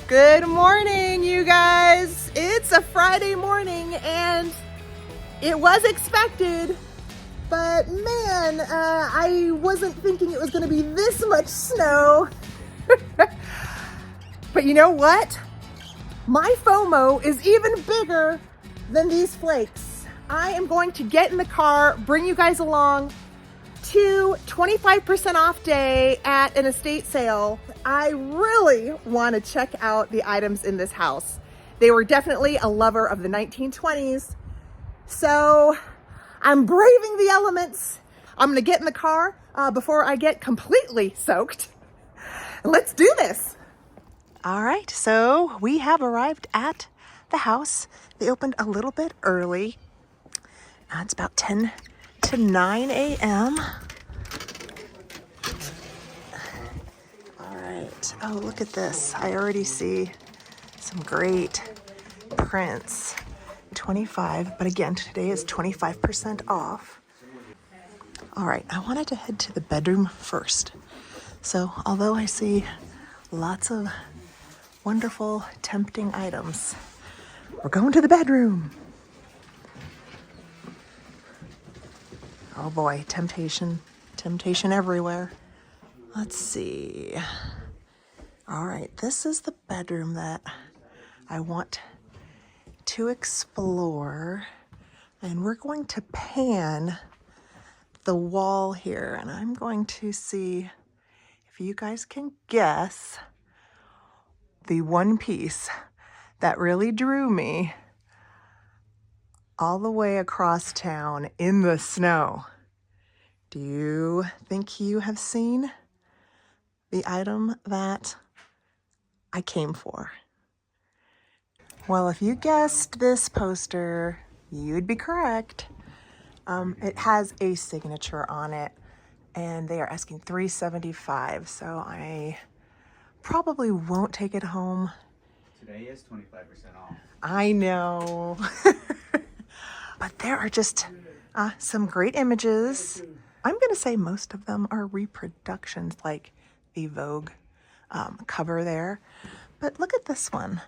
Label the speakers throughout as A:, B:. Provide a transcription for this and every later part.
A: Good morning, you guys. It's a Friday morning and it was expected, but man, I wasn't thinking it was going to be this much snow. But you know what? My FOMO is even bigger than these flakes. I am going to get in the car, bring you guys along to 25% off day at an estate sale. I really want to check out the items in this house. They were definitely a lover of the 1920s. So I'm braving the elements. I'm gonna get in the car before I get completely soaked. Let's do this. All right, so we have arrived at the house. They opened a little bit early. It's about 10 to 9 a.m. All right, oh, look at this. I already see some great prints. 25, but again, today is 25% off. All right, I wanted to head to the bedroom first. So although I see lots of wonderful, tempting items, we're going to the bedroom. Oh boy, temptation everywhere. Let's see. All right, this is the bedroom that I want to explore, and we're going to pan the wall here, and I'm going to see if you guys can guess the one piece that really drew me all the way across town in the snow. Do you think you have seen the item that I came for? Well, if you guessed this poster, you'd be correct. It has a signature on it, and they are asking $375, so I probably won't take it home.
B: Today is 25% off.
A: I know. But there are just some great images. I'm going to say most of them are reproductions, like the Vogue cover there. But look at this one.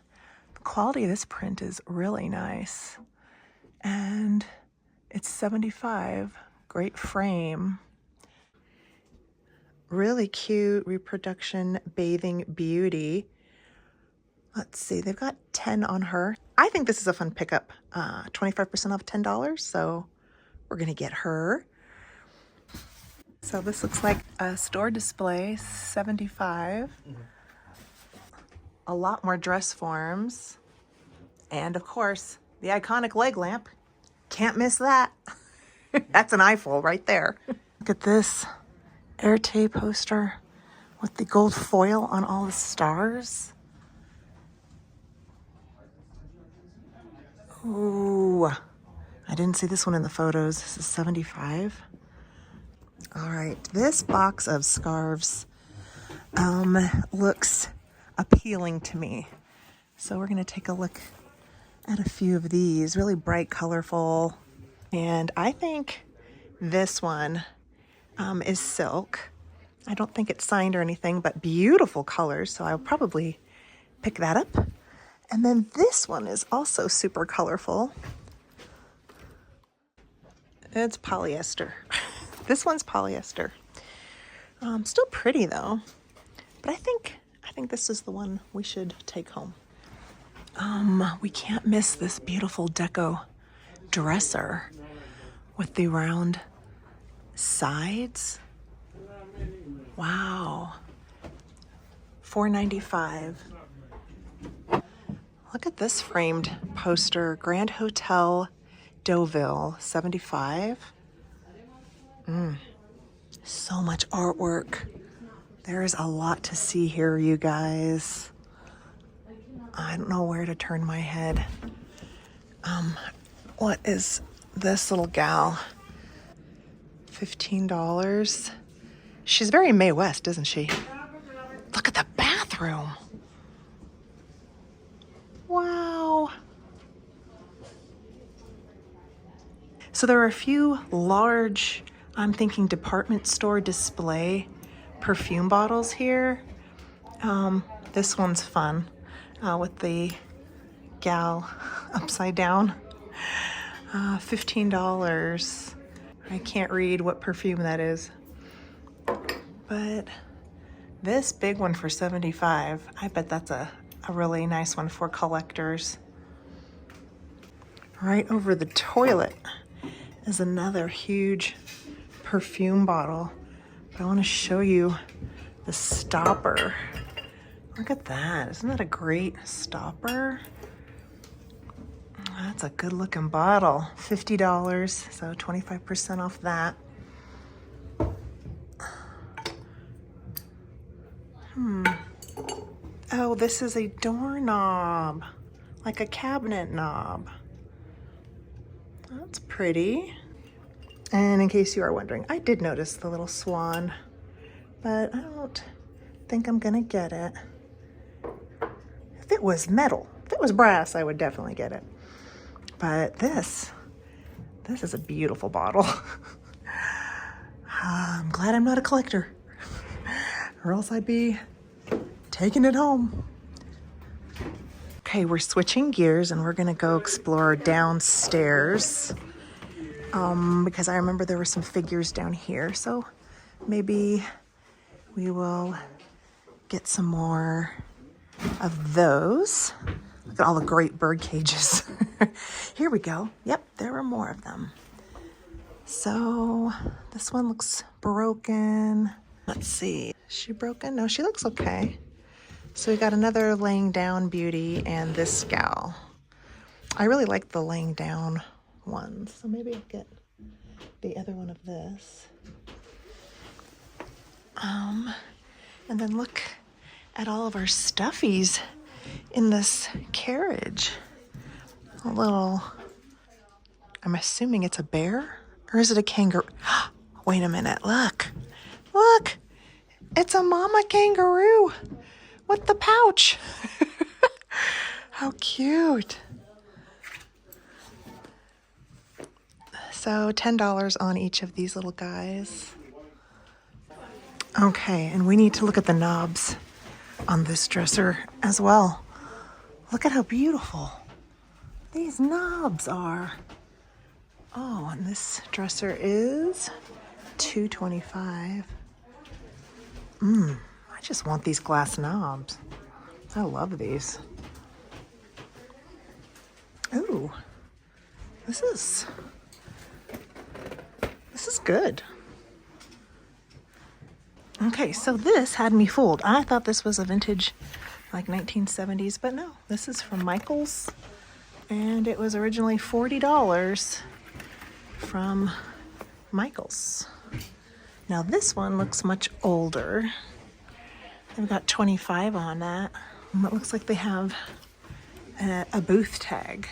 A: The quality of this print is really nice. And it's $75. Great frame. Really cute reproduction bathing beauty. Let's see, they've got 10 on her. I think this is a fun pickup. 25% off $10, so we're gonna get her. So this looks like a store display, $75. A lot more dress forms. And of course, the iconic leg lamp. Can't miss that. That's an eyeful right there. Look at this Erte poster with the gold foil on all the stars. Ooh, I didn't see this one in the photos. This is $75. All right, this box of scarves looks appealing to me. So we're gonna take a look at a few of these, really bright, colorful. And I think this one is silk. I don't think it's signed or anything, but beautiful colors. So I'll probably pick that up. And then this one is also super colorful. It's polyester. This one's polyester. Still pretty though. But I think this is the one we should take home. We can't miss this beautiful deco dresser with the round sides. Wow. $4.95. Look at this framed poster, Grand Hotel Deauville, $75. So much artwork. There's a lot to see here, you guys. I don't know where to turn my head. What is this little gal? $15. She's very Mae West, isn't she? Look at the bathroom. So there are a few large, I'm thinking department store display perfume bottles here. This one's fun with the gal upside down. $15. I can't read what perfume that is. But this big one for $75, I bet that's a really nice one for collectors. Right over the toilet is another huge perfume bottle. But I want to show you the stopper. Look at that. Isn't that a great stopper? That's a good looking bottle. $50, so 25% off that. Oh, this is a doorknob, like a cabinet knob. That's pretty. And in case you are wondering, I did notice the little swan, but I don't think I'm gonna get it. If it was metal, if it was brass, I would definitely get it. But this is a beautiful bottle. I'm glad I'm not a collector, or else I'd be taking it home. Okay, we're switching gears and we're gonna go explore downstairs because I remember there were some figures down here, so maybe we will get some more of those. Look at all the great bird cages. Here we go. Yep, there were more of them. So this one looks broken. Let's see. Is she broken? No, she looks okay. So we got another laying down beauty and this gal. I really like the laying down ones, so maybe I'll get the other one of this. And then look at all of our stuffies in this carriage. A little, I'm assuming it's a bear, or is it a kangaroo? Wait a minute, look, it's a mama kangaroo with the pouch. How cute. So $10 on each of these little guys. Okay, and we need to look at the knobs on this dresser as well. Look at how beautiful these knobs are. Oh, and this dresser is $225. I just want these glass knobs. I love these. Ooh, this is good. Okay, so this had me fooled. I thought this was a vintage, like 1970s, but no, this is from Michael's, and it was originally $40 from Michael's. Now this one looks much older. They've got 25 on that. And it looks like they have a booth tag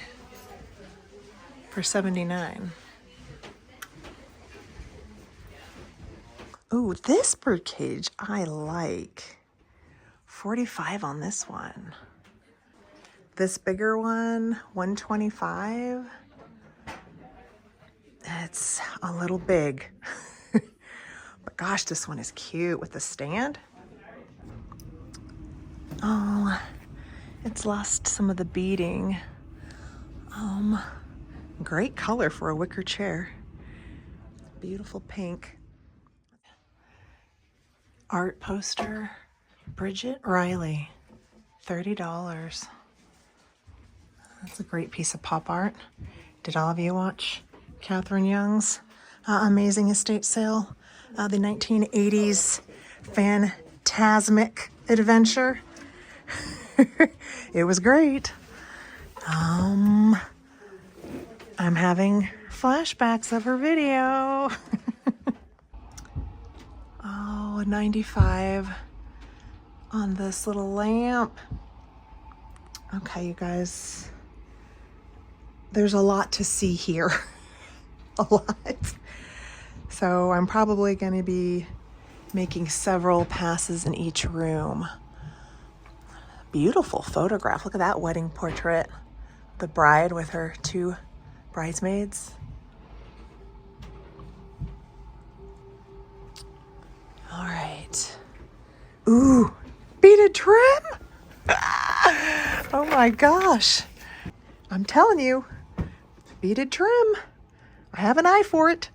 A: for $79. Ooh, this birdcage I like. $45 on this one. This bigger one, $125. It's a little big. But gosh, this one is cute with the stand. Oh, it's lost some of the beading. Great color for a wicker chair. Beautiful pink. Art poster, Bridget Riley, $30. That's a great piece of pop art. Did all of you watch Catherine Young's amazing estate sale? The 1980s phantasmic adventure. It was great. I'm having flashbacks of her video. Oh, $95 on this little lamp. Okay, you guys, there's a lot to see here. A lot. So I'm probably going to be making several passes in each room. Beautiful photograph. Look at that wedding portrait. The bride with her two bridesmaids. Ooh, beaded trim. Oh my gosh. I'm telling you, beaded trim. I have an eye for it.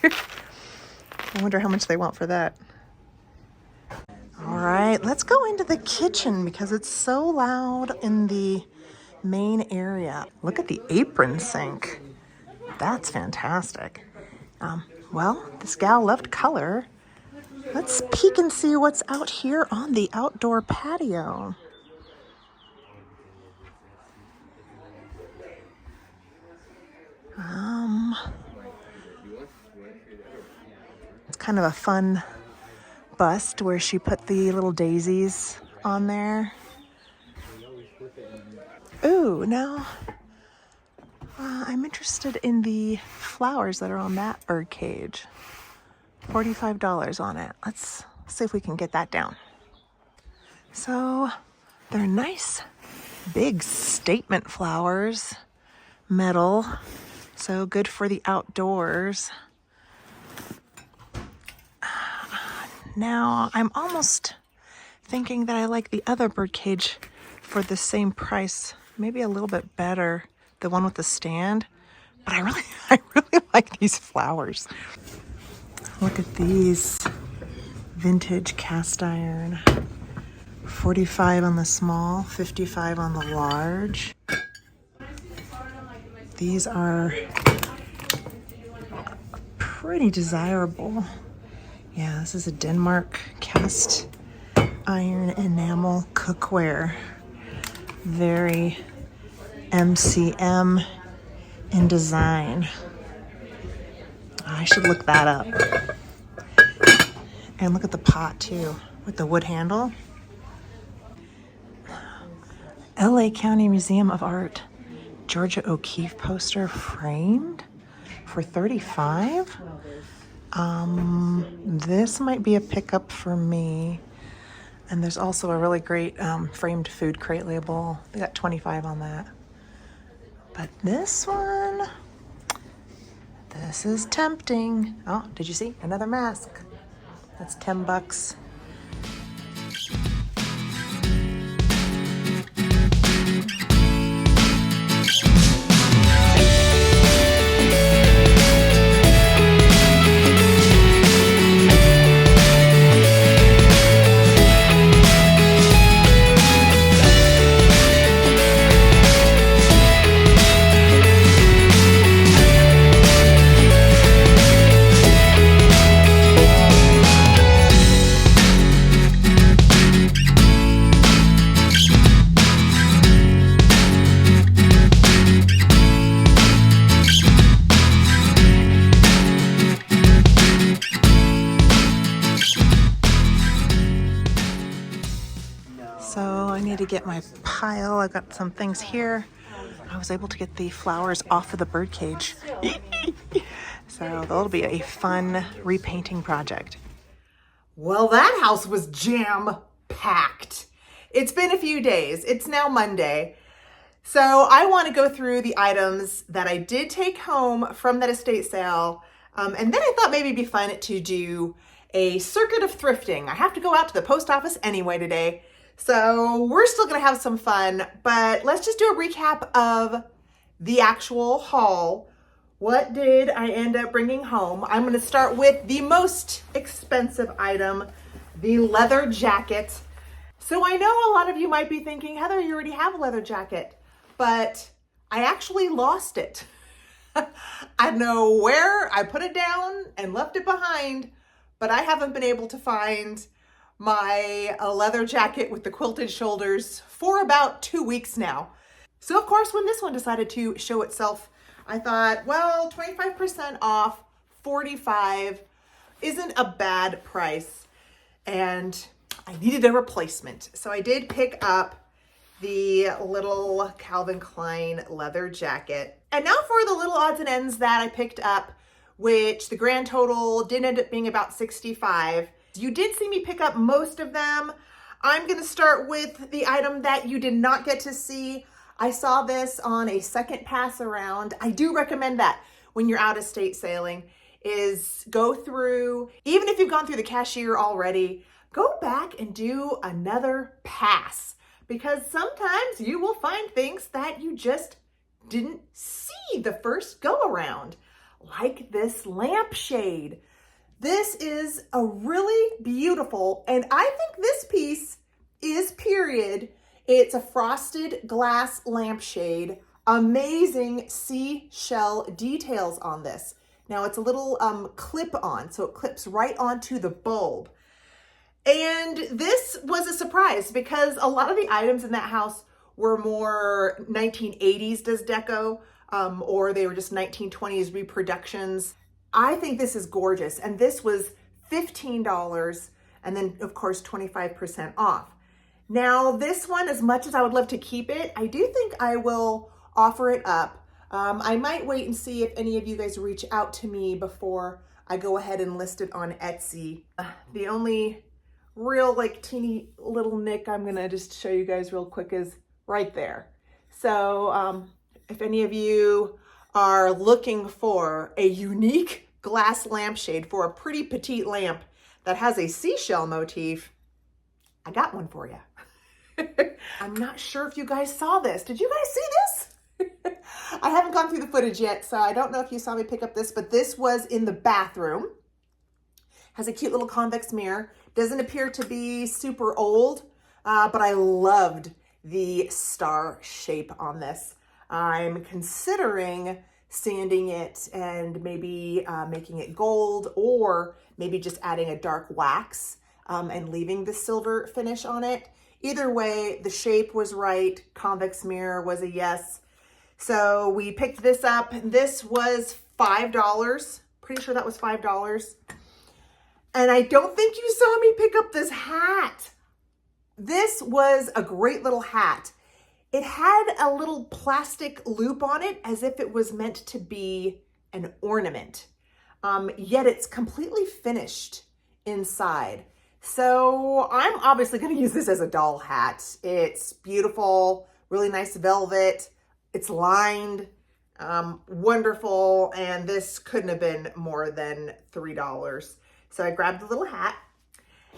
A: I wonder how much they want for that. All right, let's go into the kitchen because it's so loud in the main area. Look at the apron sink. That's fantastic. Well, this gal loved color. Let's peek and see what's out here on the outdoor patio. It's kind of a fun bust where she put the little daisies on there. Ooh, now I'm interested in the flowers that are on that bird cage. $45 on it. Let's see if we can get that down. So they're nice, big statement flowers, metal, so good for the outdoors. Now I'm almost thinking that I like the other bird cage for the same price, maybe a little bit better, the one with the stand. But I really like these flowers. Look at these vintage cast iron. 45 on the small, 55 on the large. These are pretty desirable. Yeah, this is a Denmark cast iron enamel cookware. Very MCM in design. I should look that up. And look at the pot too, with the wood handle. LA County Museum of Art, Georgia O'Keeffe poster framed for $35. This might be a pickup for me. And there's also a really great framed food crate label. They got 25 on that. But this one, this is tempting. Oh, did you see? Another mask. That's $10. So I need to get my pile. I've got some things here. I was able to get the flowers off of the birdcage. So that'll be a fun repainting project. Well, that house was jam-packed. It's been a few days. It's now Monday. So I want to go through the items that I did take home from that estate sale. And then I thought maybe it'd be fun to do a circuit of thrifting. I have to go out to the post office anyway today. So we're still going to have some fun, but let's just do a recap of the actual haul. What did I end up bringing home? I'm going to start with the most expensive item, the leather jacket. So I know a lot of you might be thinking, Heather, you already have a leather jacket, but I actually lost it. I know where I put it down and left it behind, but I haven't been able to find my leather jacket with the quilted shoulders for about 2 weeks now. So of course, when this one decided to show itself, I thought, well, 25% off, $45 isn't a bad price. And I needed a replacement. So I did pick up the little Calvin Klein leather jacket. And now for the little odds and ends that I picked up, which the grand total did end up being about $65. You did see me pick up most of them. I'm going to start with the item that you did not get to see. I saw this on a second pass around. I do recommend that when you're out estate sailing is go through, even if you've gone through the cashier already, go back and do another pass, because sometimes you will find things that you just didn't see the first go around, like this lampshade. This is a really beautiful, and I think this piece is period. It's a frosted glass lampshade. Amazing seashell details on this. Now it's a little clip on, so it clips right onto the bulb. And this was a surprise because a lot of the items in that house were more 1980s Des Deco, or they were just 1920s reproductions. I think this is gorgeous, and this was $15, and then of course 25% off. Now this one, as much as I would love to keep it, I do think I will offer it up. I might wait and see if any of you guys reach out to me before I go ahead and list it on Etsy. The only real like teeny little nick I'm gonna just show you guys real quick is right there. So if any of you are looking for a unique glass lampshade for a pretty petite lamp that has a seashell motif, I got one for you. I'm not sure if you guys saw this. Did you guys see this? I haven't gone through the footage yet, so I don't know if you saw me pick up this, but this was in the bathroom. Has a cute little convex mirror. Doesn't appear to be super old, but I loved the star shape on this. I'm considering sanding it and maybe making it gold, or maybe just adding a dark wax and leaving the silver finish on it. Either way, the shape was right. Convex mirror was a yes. So we picked this up. This was $5. Pretty sure that was $5. And I don't think you saw me pick up this hat. This was a great little hat. It had a little plastic loop on it as if it was meant to be an ornament. Yet it's completely finished inside. So I'm obviously going to use this as a doll hat. It's beautiful, really nice velvet. It's lined, wonderful. And this couldn't have been more than $3. So I grabbed the little hat,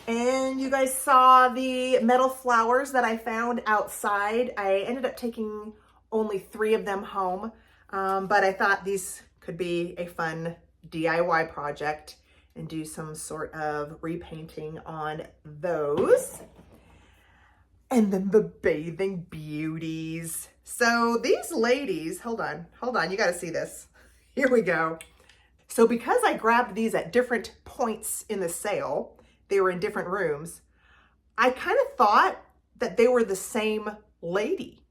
A: and you guys saw the metal flowers that I found outside. I ended up taking only 3 of them home, but I thought these could be a fun DIY project and do some sort of repainting on those. And then the bathing beauties. So these ladies, hold on, you gotta see this. Here we go. So because I grabbed these at different points in the sale, they were in different rooms, I kind of thought that they were the same lady.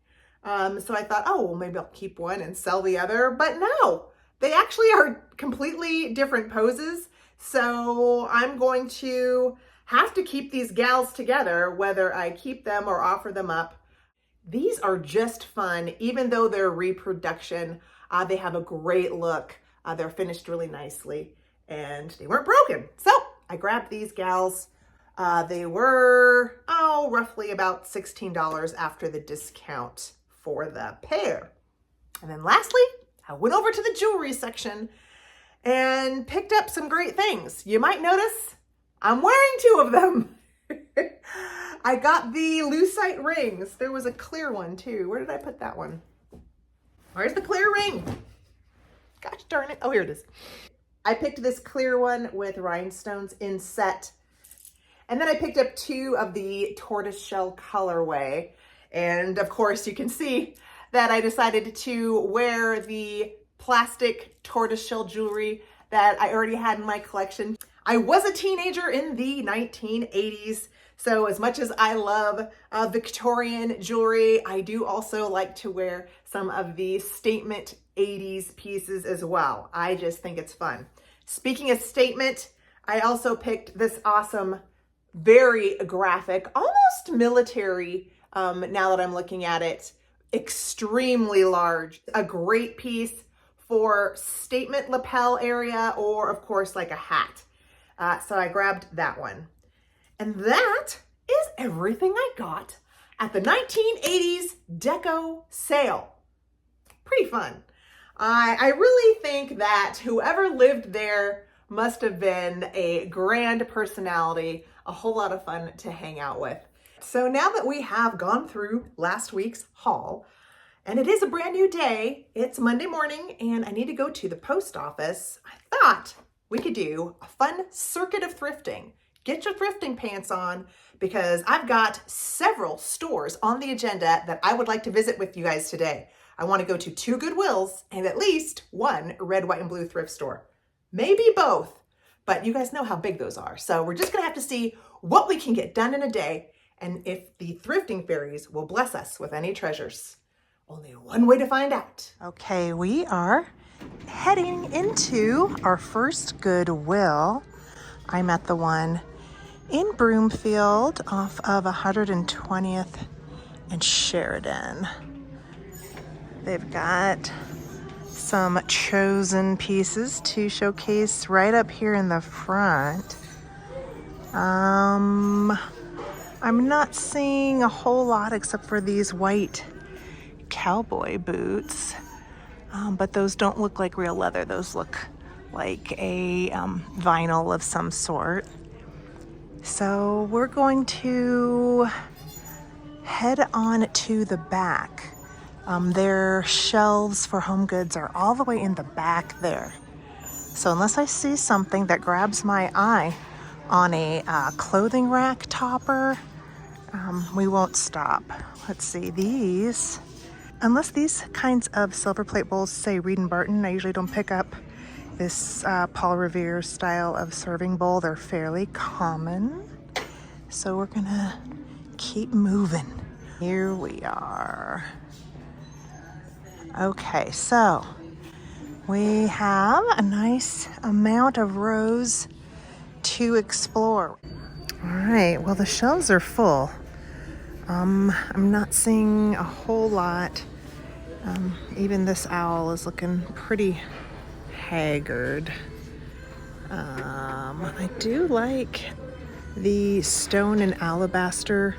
A: So I thought, oh, well, maybe I'll keep one and sell the other. But no, they actually are completely different poses. So I'm going to have to keep these gals together, whether I keep them or offer them up. These are just fun, even though they're reproduction. They have a great look. They're finished really nicely, and they weren't broken. So I grabbed these gals. They were, roughly about $16 after the discount for the pair. And then lastly, I went over to the jewelry section and picked up some great things. You might notice I'm wearing 2 of them. I got the lucite rings. There was a clear one too. Where did I put that one? Where's the clear ring? Gosh darn it. Oh, here it is. I picked this clear one with rhinestones in set. And then I picked up 2 of the tortoiseshell colorway. And of course you can see that I decided to wear the plastic tortoiseshell jewelry that I already had in my collection. I was a teenager in the 1980s. So as much as I love Victorian jewelry, I do also like to wear some of the statement 80s pieces as well. I just think it's fun. Speaking of statement, I also picked this awesome, very graphic, almost military, now that I'm looking at it, extremely large, a great piece for statement lapel area, or of course like a hat. So I grabbed that one. And that is everything I got at the 1980s deco sale. Pretty fun. I really think that whoever lived there must have been a grand personality. a whole lot of fun to hang out with. So now that we have gone through last week's haul, and it is a brand new day, it's Monday morning, and I need to go to the post office, I thought we could do a fun circuit of thrifting. Get your thrifting pants on, because I've got several stores on the agenda that I would like to visit with you guys today. I want to go to 2 Goodwills and at least 1 red, white, and blue thrift store. Maybe both, but you guys know how big those are. So we're just gonna have to see what we can get done in a day and if the thrifting fairies will bless us with any treasures. Only one way to find out. Okay, we are heading into our first Goodwill. I'm at the one in Broomfield off of 120th and Sheridan. They've got some chosen pieces to showcase right up here in the front. I'm not seeing a whole lot except for these white cowboy boots, but those don't look like real leather. Those look like a vinyl of some sort. So we're going to head on to the back. Their shelves for home goods are all the way in the back there. So unless I see something that grabs my eye on a clothing rack topper, we won't stop. Let's see, these, unless these kinds of silver plate bowls say Reed and Barton, I usually don't pick up this Paul Revere style of serving bowl. They're fairly common. So we're gonna keep moving. Here we are. Okay, so we have a nice amount of rows to explore. All right, well, the shelves are full. I'm not seeing a whole lot. Even this owl is looking pretty haggard. I do like the stone and alabaster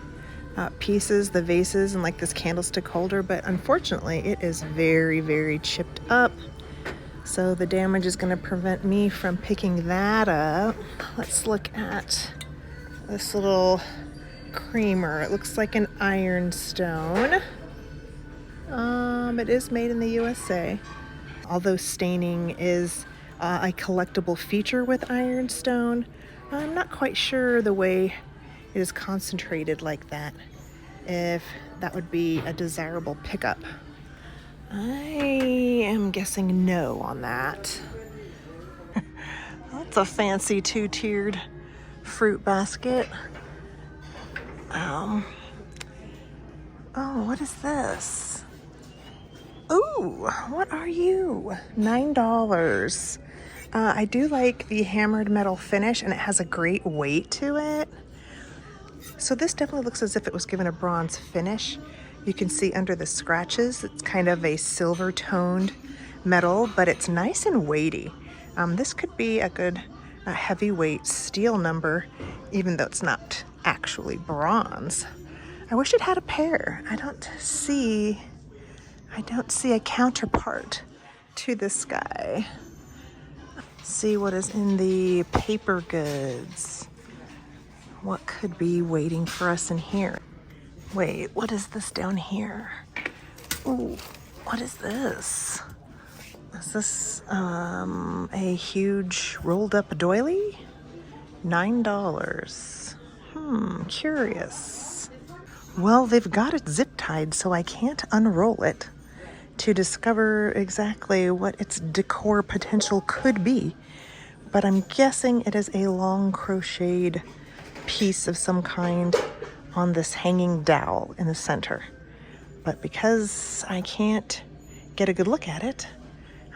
A: pieces, the vases, and like this candlestick holder, but unfortunately it is very, very chipped up. So the damage is going to prevent me from picking that up. Let's look at this little creamer. It looks like an ironstone. It is made in the USA. Although staining is a collectible feature with ironstone, I'm not quite sure the way it is concentrated like that, if that would be a desirable pickup. I am guessing no on that. That's a fancy 2-tiered fruit basket. Oh, what is this? Ooh, what are you? $9. I do like the hammered metal finish, and it has a great weight to it. So this definitely looks as if it was given a bronze finish. You can see under the scratches, it's kind of a silver toned metal, but it's nice and weighty. This could be a good heavyweight steel number, even though it's not actually bronze. I wish it had a pair. I don't see a counterpart to this guy. Let's see what is in the paper goods. What could be waiting for us in here? Wait, what is this down here? Ooh, what is this? Is this a huge rolled up doily? $9. Curious. Well, they've got it zip tied, so I can't unroll it to discover exactly what its decor potential could be. But I'm guessing it is a long crocheted piece of some kind on this hanging dowel in the center. But because I can't get a good look at it,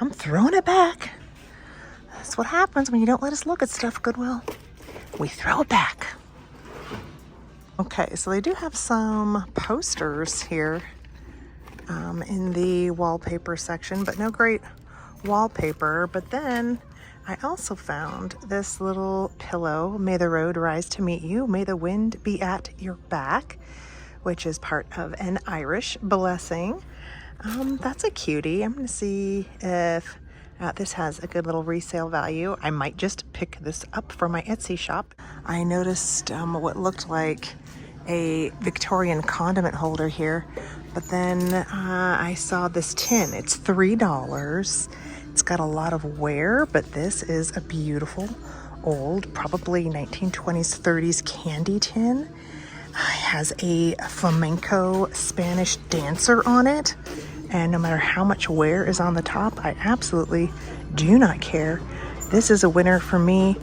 A: I'm throwing it back. That's what happens when you don't let us look at stuff, Goodwill. We throw it back. Okay, so they do have some posters here in the wallpaper section, but no great wallpaper. But then I also found this little pillow, May the road rise to meet you, may the wind be at your back, which is part of an Irish blessing. That's a cutie. I'm gonna see if This has a good little resale value. I might just pick this up for my Etsy shop. I noticed what looked like a Victorian condiment holder here, but then I saw this tin. It's $3. It's got a lot of wear, but this is a beautiful old, probably 1920s, 30s candy tin. It has a flamenco Spanish dancer on it, and no matter how much wear is on the top, I absolutely do not care. This is a winner for me,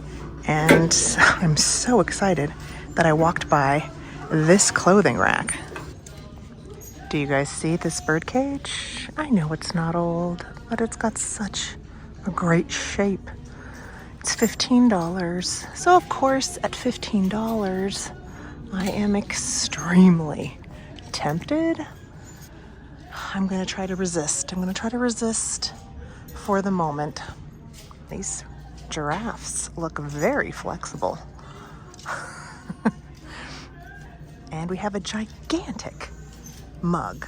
A: and I'm so excited that I walked by this clothing rack. Do you guys see this bird cage? I know it's not old, but it's got such a great shape. It's $15. So of course, at $15, I am extremely tempted. I'm gonna try to resist. I'm gonna try to resist for the moment. These giraffes look very flexible. And we have a gigantic mug.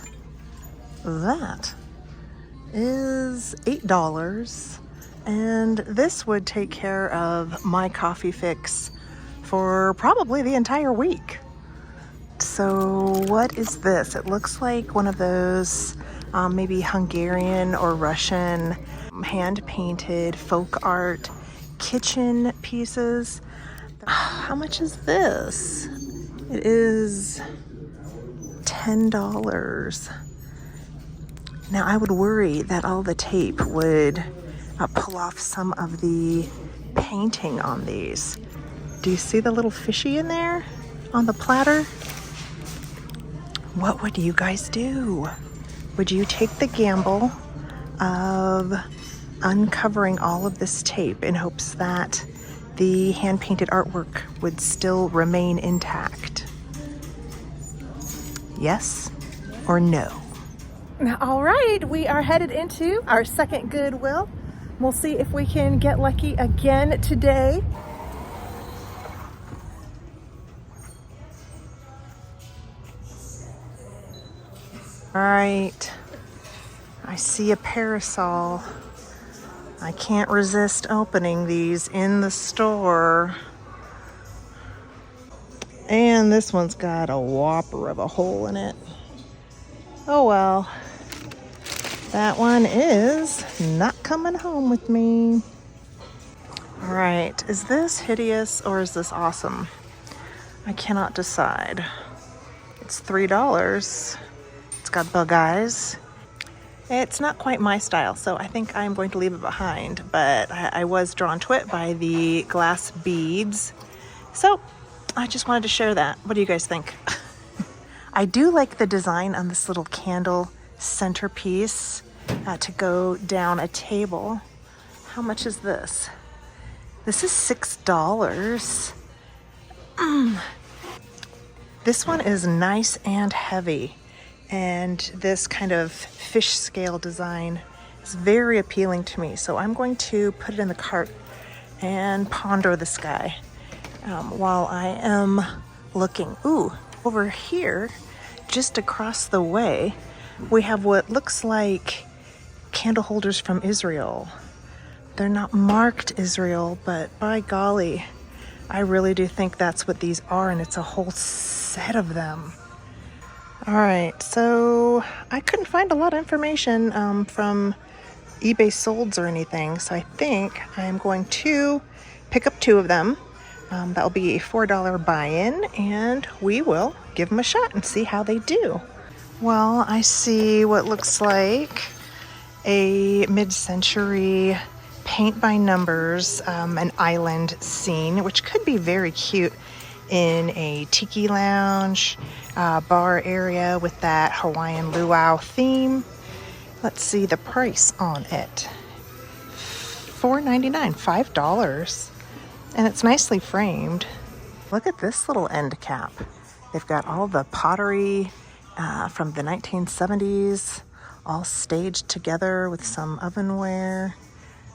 A: That is $8. And this would take care of my coffee fix for probably the entire week. So what is this? It looks like one of those maybe Hungarian or Russian hand-painted folk art kitchen pieces. How much is this? It is $10. Now I would worry that all the tape would pull off some of the painting on these. Do you see the little fishy in there on the platter? What would you guys do? Would you take the gamble of uncovering all of this tape in hopes that the hand-painted artwork would still remain intact? Yes or no? All right, we are headed into our second Goodwill. We'll see if we can get lucky again today. All right, I see a parasol. I can't resist opening these in the store. And this one's got a whopper of a hole in it. Oh well, that one is not coming home with me. All right, is this hideous or is this awesome? I cannot decide. It's $3. It's got bug eyes. It's not quite my style, so I think I'm going to leave it behind, but I was drawn to it by the glass beads. So I just wanted to share that. What do you guys think? I do like the design on this little candle centerpiece to go down a table. How much is this? This is $6. This one is nice and heavy, and this kind of fish scale design is very appealing to me. So I'm going to put it in the cart and ponder this guy while I am looking. Ooh, over here, just across the way, we have what looks like candle holders from Israel. They're not marked Israel, but by golly, I really do think that's what these are, and it's a whole set of them. All right, so I couldn't find a lot of information from eBay solds or anything, so I think I'm going to pick up 2 of them. That'll be a $4 buy-in, and we will give them a shot and see how they do. Well, I see what looks like a mid-century paint by numbers, an island scene, which could be very cute in a tiki lounge, bar area with that Hawaiian luau theme. Let's see the price on it. $4.99, $5. And it's nicely framed. Look at this little end cap. They've got all the pottery from the 1970s all staged together with some ovenware.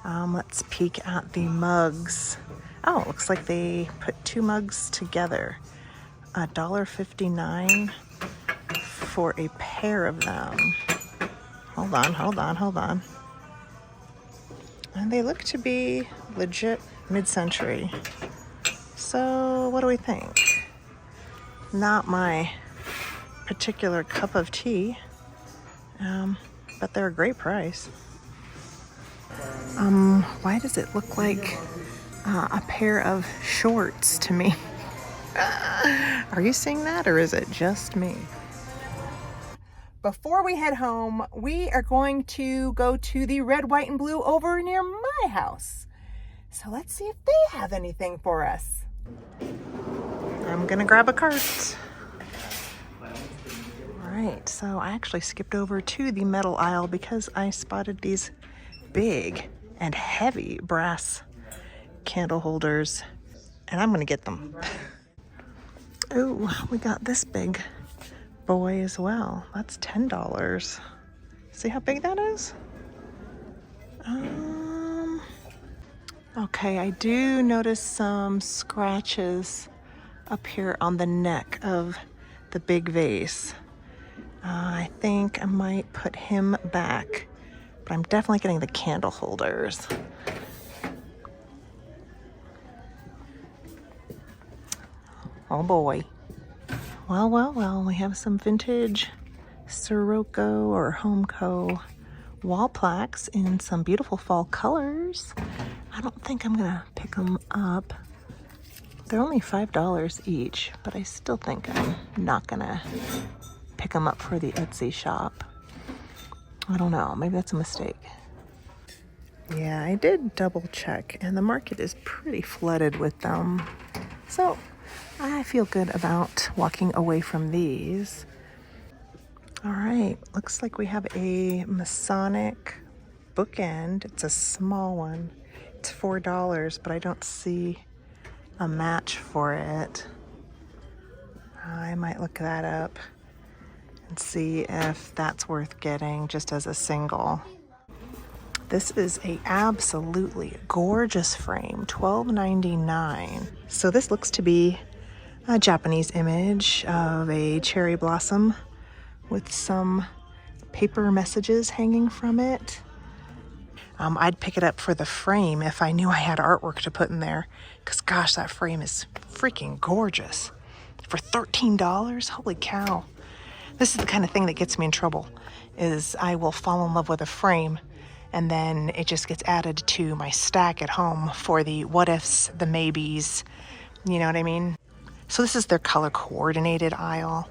A: Let's peek at the mugs. Oh, it looks like they put 2 mugs together. $1.59 for a pair of them. Hold on. And they look to be legit mid-century. So what do we think? Not my particular cup of tea, but they're a great price. Why does it look like a pair of shorts to me? Are you seeing that, or is it just me? Before we head home, we are going to go to the Red, White, and Blue over near my house. So let's see if they have anything for us. I'm gonna grab a cart. All right, so I actually skipped over to the metal aisle because I spotted these big and heavy brass candle holders, and I'm gonna get them. Oh, we got this big boy as well. That's $10. See how big that is? Okay, I do notice some scratches up here on the neck of the big vase. I think I might put him back, but I'm definitely getting the candle holders. Oh boy. Well, we have some vintage Sirocco or Homeco wall plaques in some beautiful fall colors. I don't think I'm gonna pick them up. They're only $5 each, but I still think I'm not gonna pick them up for the Etsy shop. I don't know, maybe that's a mistake. Yeah, I did double check, and the market is pretty flooded with them. So I feel good about walking away from these. All right, looks like we have a Masonic bookend. It's a small one. It's $4, but I don't see a match for it. I might look that up and see if that's worth getting just as a single. This is a absolutely gorgeous frame, $12.99. So this looks to be a Japanese image of a cherry blossom with some paper messages hanging from it. I'd pick it up for the frame if I knew I had artwork to put in there, because gosh, that frame is freaking gorgeous. For $13, holy cow. This is the kind of thing that gets me in trouble, is I will fall in love with a frame and then it just gets added to my stack at home for the what ifs, the maybes, you know what I mean? So this is their color coordinated aisle.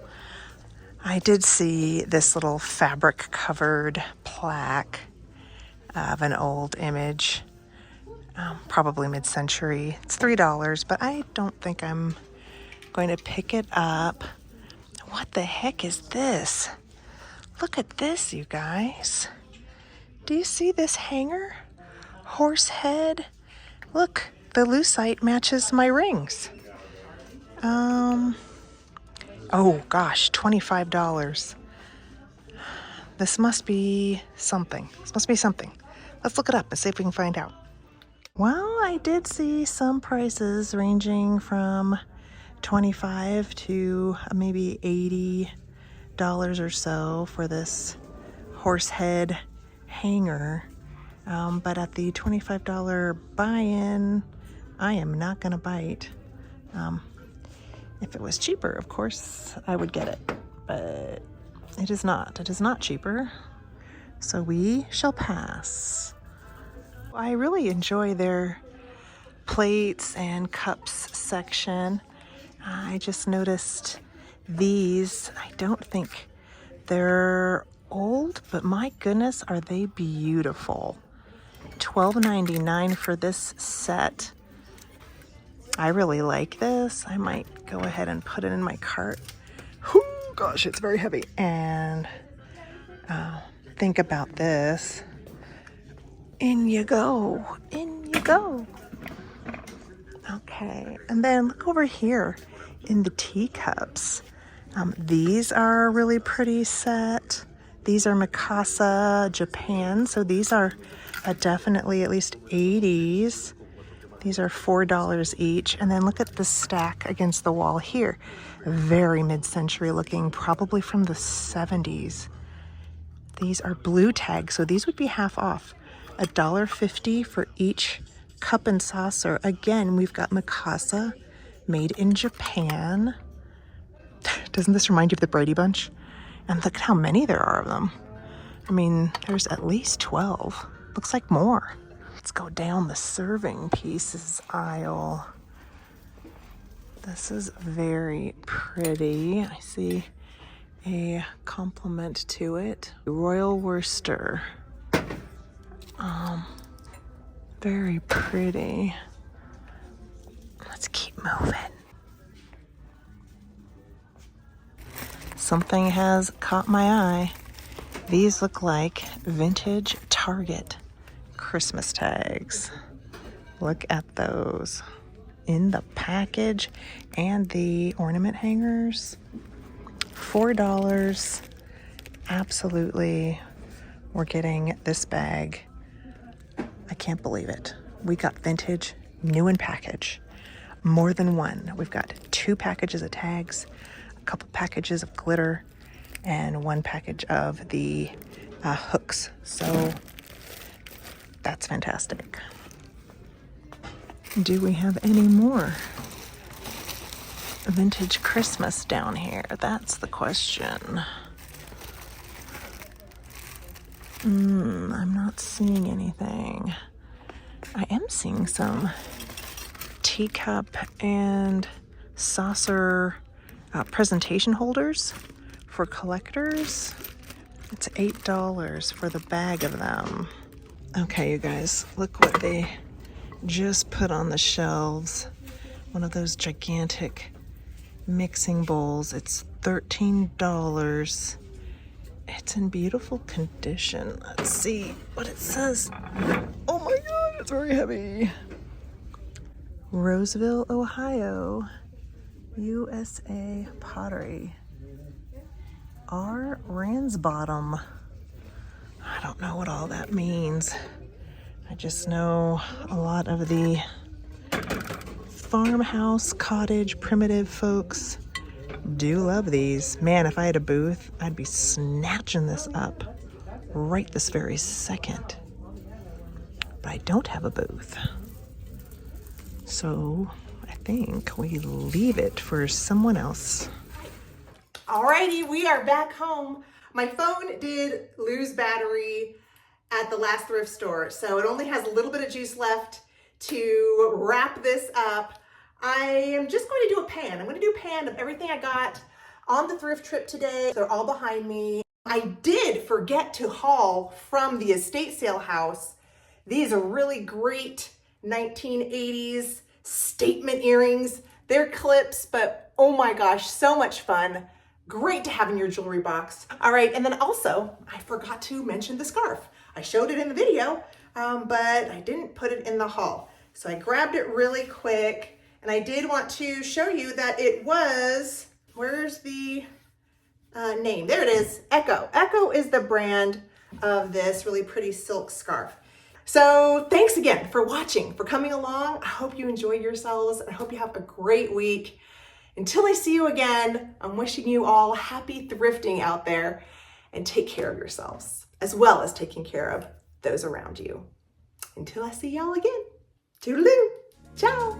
A: I did see this little fabric covered plaque of an old image, probably mid-century. It's $3, but I don't think I'm going to pick it up. What the heck is this? Look at this, you guys. Do you see this hanger? Horse head. Look, the lucite matches my rings. Oh gosh, $25. This must be something. Let's look it up and see if we can find out. Well, I did see some prices ranging from $25 to maybe $80 or so for this horse head hanger. But at the $25 buy-in, I am not gonna bite. If it was cheaper, of course, I would get it, but it is not. It is not cheaper, so we shall pass. I really enjoy their plates and cups section. I just noticed these. I don't think they're old, but my goodness, are they beautiful. $12.99 for this set. I really like this. I might go ahead and put it in my cart. Whoo, gosh, it's very heavy. And think about this. In you go. In you go. Okay, and then look over here in the teacups. These are a really pretty set. These are Mikasa, Japan. So these are definitely at least 80s. These are $4 each. And then look at the stack against the wall here. Very mid-century looking, probably from the 70s. These are blue tags, so these would be half off. $1.50 for each cup and saucer. Again, we've got Mikasa, made in Japan. Doesn't this remind you of the Brady Bunch? And look at how many there are of them. I mean, there's at least 12. Looks like more. Let's go down the serving pieces aisle. This is very pretty. I see a complement to it. Royal Worcester. Very pretty. Let's keep moving. Something has caught my eye. These look like vintage Target Christmas tags. Look at those in the package, and the ornament hangers. $4. Absolutely, we're getting this bag. I can't believe it. We got vintage, new in package. More than one. We've got 2 packages of tags, a couple packages of glitter, and 1 package of the hooks. So that's fantastic. Do we have any more vintage Christmas down here? That's the question. I'm not seeing anything. I am seeing some teacup and saucer presentation holders for collectors. It's $8 for the bag of them. Okay, you guys, look what they just put on the shelves. One of those gigantic mixing bowls. It's $13. It's in beautiful condition. Let's see what it says. Oh my God, it's very heavy. Roseville, Ohio, USA pottery. R. Ransbottom. I don't know what all that means. I just know a lot of the farmhouse, cottage, primitive folks do love these. Man, if I had a booth, I'd be snatching this up right this very second. But I don't have a booth. So I think we leave it for someone else. Alrighty, we are back home. My phone did lose battery at the last thrift store, so it only has a little bit of juice left to wrap this up. I am just going to do a pan. I'm going to do a pan of everything I got on the thrift trip today. They're all behind me. I did forget to haul from the estate sale house. These are really great 1980s statement earrings. They're clips, but oh my gosh, so much fun. Great to have in your jewelry box. All right, and then also, I forgot to mention the scarf. I showed it in the video, but I didn't put it in the haul. So I grabbed it really quick, and I did want to show you that it was, where's the name? There it is, Echo. Echo is the brand of this really pretty silk scarf. So thanks again for watching, for coming along. I hope you enjoy yourselves, and I hope you have a great week. Until I see you again, I'm wishing you all happy thrifting out there, and take care of yourselves, as well as taking care of those around you. Until I see y'all again, toodaloo, ciao.